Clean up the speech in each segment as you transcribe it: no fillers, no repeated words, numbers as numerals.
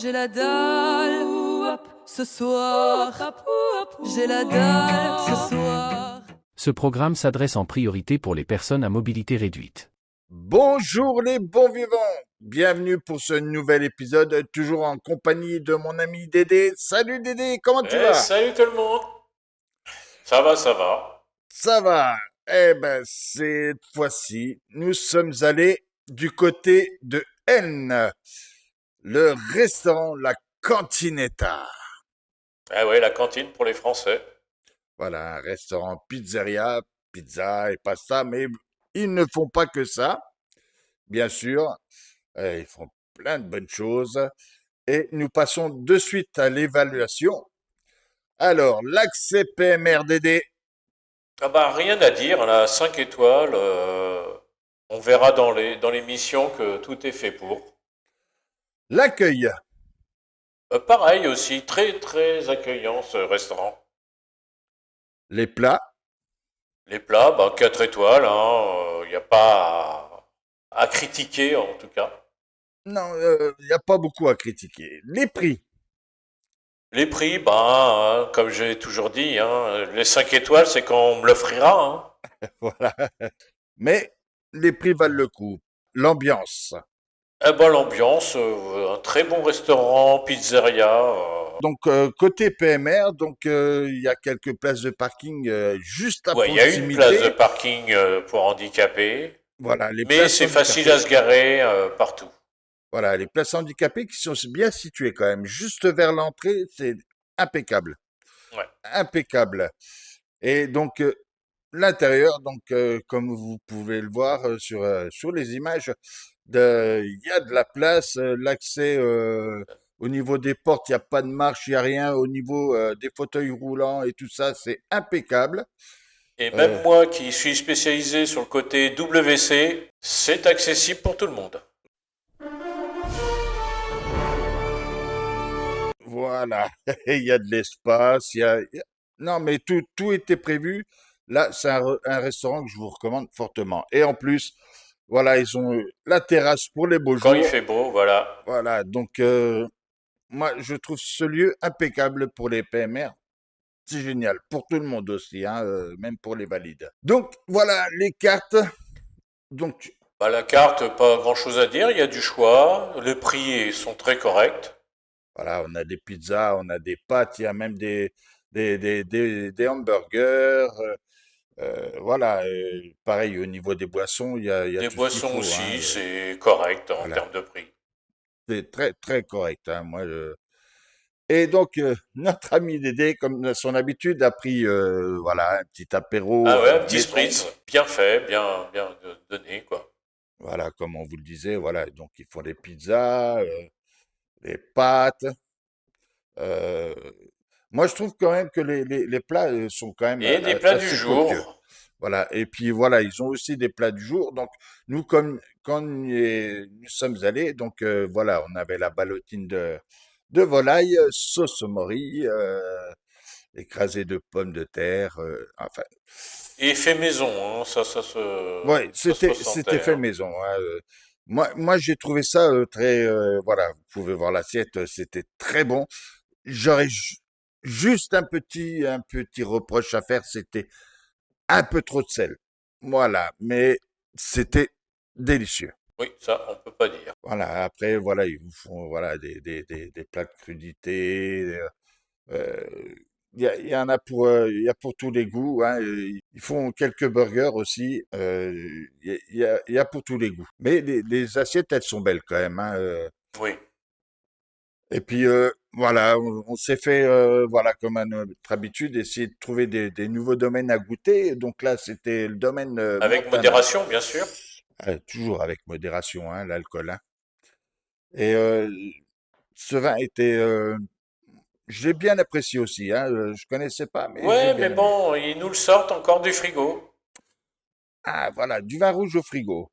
J'ai la dalle ce soir. J'ai la dalle ce soir. Ce programme s'adresse en priorité pour les personnes à mobilité réduite. Bonjour les bons vivants, bienvenue pour ce nouvel épisode, toujours en compagnie de mon ami Dédé. Salut Dédé, comment tu vas? Salut tout le monde. Ça va, ça va. Ça va. Eh ben, cette fois-ci, nous sommes allés du côté de N, le restaurant La Cantinetta. Ah ouais, la cantine pour les Français. Voilà, un restaurant pizzeria, pizza et pasta, mais ils ne font pas que ça, bien sûr. Ils font plein de bonnes choses. Et nous passons de suite à l'évaluation. Alors, l'accès PMRDD, Ah bah rien à dire, on a 5 étoiles. On verra dans l'émission que tout est fait pour. l'accueil, Pareil aussi, très très accueillant ce restaurant. les plats, Les plats, 4 étoiles, il n'y a pas à critiquer en tout cas. non, il n'y a pas beaucoup à critiquer. Les prix, Les prix, comme j'ai toujours dit, les 5 étoiles c'est quand on me l'offrira. voilà. Mais les prix valent le coup. L'ambiance. Eh ben, l'ambiance, un très bon restaurant, pizzeria. Donc, côté PMR, donc il y a quelques places de parking juste à Ouais, il y a une place de proximité. parking pour handicapés, Voilà, les mais places c'est facile à handicapées. se garer partout. Voilà, les places handicapées qui sont bien situées quand même, juste vers l'entrée, c'est impeccable. Ouais. Impeccable. Et donc, l'intérieur, donc, comme vous pouvez le voir sur les images, il y a de la place, l'accès au niveau des portes, il n'y a pas de marche, il n'y a rien. Au niveau des fauteuils roulants et tout ça, c'est impeccable. Et Euh, même moi qui suis spécialisé sur le côté WC, c'est accessible pour tout le monde. voilà, il y a de l'espace, Non, mais tout était prévu. Là, c'est un restaurant que je vous recommande fortement. Et en plus, voilà, ils ont la terrasse pour les beaux Quand il jours. fait beau, voilà. Voilà, donc moi, je trouve ce lieu impeccable pour les PMR. C'est génial. Pour tout le monde aussi, hein, même pour les valides. Donc, voilà, les cartes. Donc, La carte, pas grand-chose à dire, il y a du choix, les prix sont très corrects. voilà, on a des pizzas, on a des pâtes, il y a même des hamburgers. Voilà, pareil, au niveau des boissons, il y a Des tout ce qu'il boissons faut, hein, aussi, c'est correct en voilà, termes de prix. c'est très, très correct, hein, Et donc, notre ami Dédé, comme à son habitude, a pris, voilà, un petit apéro Ah ouais, un petit maison. spritz, bien fait, bien donné, quoi. Voilà, comme on vous le disait, voilà. Donc, ils font des pizzas, des pâtes. euh, Moi, je trouve quand même que les plats sont quand même Et des plats du assez copieux. jour. Voilà. Et puis, voilà, ils ont aussi des plats du jour. Donc, nous, comme quand nous sommes allés, donc, voilà, on avait la ballotine de volaille, sauce mori, écrasée de pommes de terre. Enfin, Et fait maison, ouais, ça se c'était ressentait, fait hein. maison, hein. Moi, j'ai trouvé ça très, voilà, vous pouvez voir l'assiette, c'était très bon. J'aurais juste un petit reproche à faire, c'était un peu trop de sel. Voilà, mais c'était délicieux. Oui, ça, on peut pas dire. Voilà, après, voilà, ils vous font, voilà, des plats de crudité. Il y en a il y a pour tous les goûts, hein. Ils font quelques burgers aussi. Il y a pour tous les goûts. Mais les assiettes, elles sont belles quand même, hein. Oui. Et puis voilà, on s'est fait, voilà, comme à notre habitude, essayer de trouver des nouveaux domaines à goûter. Donc là, c'était le domaine Avec Montana. modération, bien sûr. Toujours avec modération, hein, l'alcool, hein. Et ce vin était, je l'ai bien apprécié aussi, hein. Je connaissais pas, mais j'ai Ouais, mais bien aimé. bon, ils nous le sortent encore du frigo. Ah, voilà, du vin rouge au frigo.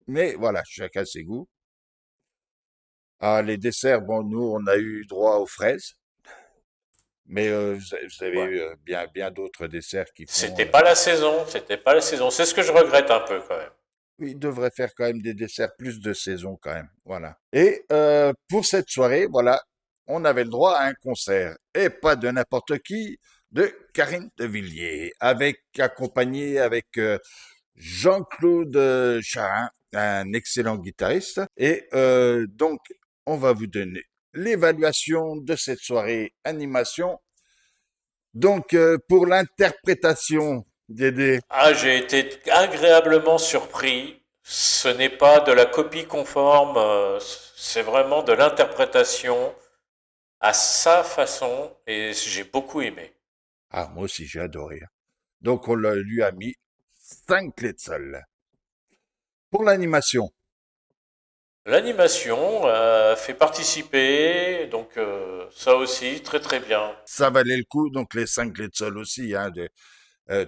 Mais voilà, chacun ses goûts. Ah, les desserts, bon, nous, on a eu droit aux fraises, mais vous avez Ouais. eu bien, bien d'autres desserts qui font. C'était pas la saison, c'était pas la saison. C'est ce que je regrette un peu quand même. Oui, il devrait faire quand même des desserts plus de saison quand même. Voilà. Et pour cette soirée, voilà, on avait le droit à un concert. Et pas de n'importe qui, de Karine de Villiers, accompagné avec Jean-Claude Charin, un excellent guitariste. Et donc, on va vous donner l'évaluation de cette soirée animation. Donc, pour l'interprétation, Dédé, Ah, j'ai été agréablement surpris. Ce n'est pas de la copie conforme, c'est vraiment de l'interprétation à sa façon et j'ai beaucoup aimé. ah, moi aussi, j'ai adoré. Donc, lui a mis 5 clés de sol. Pour l'animation, L'animation fait participer, donc ça aussi, très très bien. ça valait le coup. Donc, les 5 clés de sol aussi.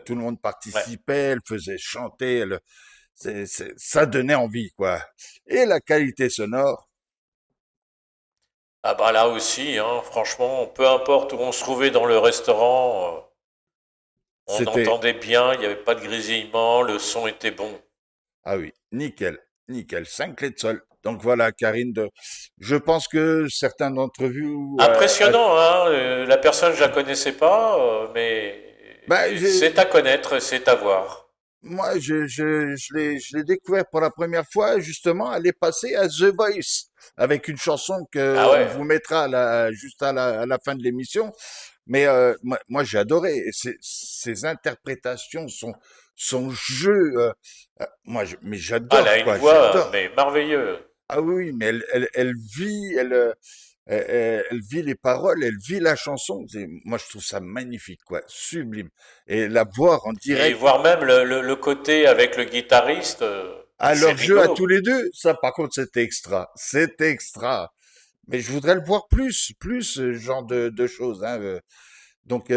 Tout le monde Ouais. participait, elle faisait chanter, ça donnait envie, quoi. Et la qualité sonore, Ah bah là aussi, hein, franchement, peu importe où on se trouvait dans le restaurant, on c'était, entendait bien, il n'y avait pas de grésillement, le son était bon. ah oui, nickel, nickel, 5 clés de sol. Donc voilà, Karine, je pense que certains d'entre vous, Impressionnant, hein, la personne je la connaissais pas, mais bah, c'est à connaître, c'est à voir. moi, je l'ai découvert pour la première fois, justement, elle est passée à The Voice, avec une chanson que Ah on ouais. vous mettra juste à la fin de l'émission. Mais moi j'ai adoré. Et ses interprétations, son jeu. Mais Ah, elle a j'adore, une quoi, voix, j'adore. mais merveilleuse. Ah oui, mais elle vit, elle vit les paroles, elle vit la chanson. Moi, je trouve ça magnifique, quoi, sublime. Et la voir en Et direct, voir même le côté avec le guitariste, à c'est leur jeu à tous rigolo. les deux, ça, par contre, c'était extra. C'était extra. Mais je voudrais le voir plus, ce genre de choses. Hein. Donc,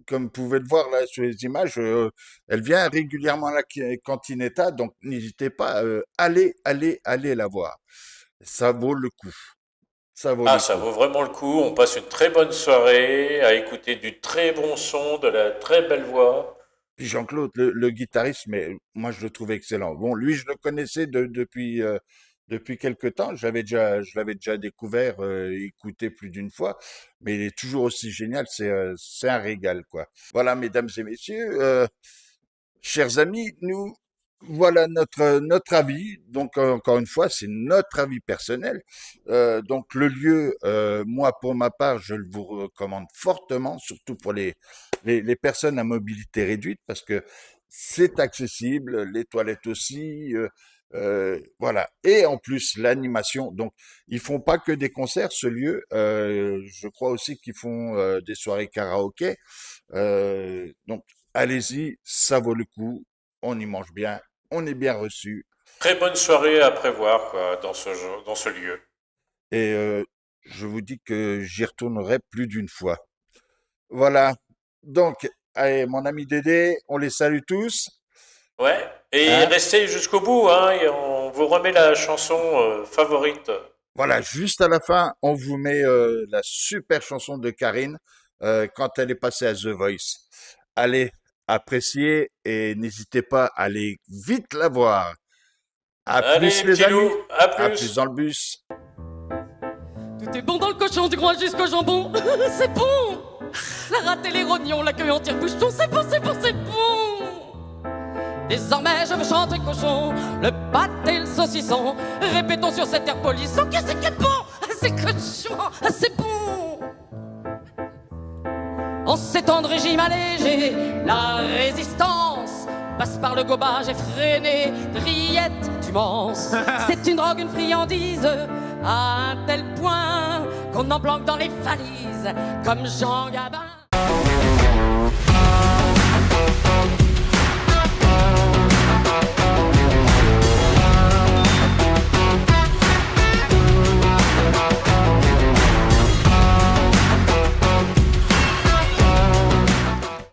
comme vous pouvez le voir là sur les images, elle vient régulièrement à la Cantinetta, donc n'hésitez pas, allez la voir. Ça vaut le coup. Ça vaut Ah, le ça coup. vaut vraiment le coup. On passe une très bonne soirée à écouter du très bon son, de la très belle voix. Puis Jean-Claude, le guitariste, mais moi je le trouve excellent. Bon, lui, je le connaissais depuis quelque temps. Je l'avais déjà découvert, écouté plus d'une fois, mais il est toujours aussi génial. C'est un régal, quoi. Voilà, mesdames et messieurs, chers amis, nous voilà notre avis. Donc encore une fois, c'est notre avis personnel. Donc le lieu, moi pour ma part, je le vous recommande fortement, surtout pour les personnes à mobilité réduite, parce que c'est accessible, les toilettes aussi. Voilà. Et en plus, l'animation. Donc, ils font pas que des concerts, ce lieu. Je crois aussi qu'ils font des soirées karaoké. Donc, allez-y, ça vaut le coup. On y mange bien, on est bien reçu. Très bonne soirée à prévoir, quoi, dans ce lieu. Et je vous dis que j'y retournerai plus d'une fois. Voilà. Donc, allez, mon ami Dédé, on les salue tous. Ouais. Et Hein. restez jusqu'au bout, hein, et on vous remet la chanson favorite. Voilà, juste à la fin, on vous met la super chanson de Karine quand elle est passée à The Voice. Allez, appréciez et n'hésitez pas à aller vite la voir. À plus Allez, les petit loup, amis, à à plus plus. dans le bus. Tout est bon dans le cochon, du groin jusqu'au jambon. C'est bon. La rate et les rognons, la queue en tire-bouchon. C'est bon, c'est bon, c'est bon. Désormais, je me chante cochon, le pâté et le saucisson. Répétons sur cet air polisson que c'est bon. C'est cochon, c'est bon. En ces temps de régime allégé, la résistance passe par le gobage effréné de rillettes d'immense. C'est une drogue, une friandise, à un tel point qu'on en planque dans les valises, comme Jean Gabin.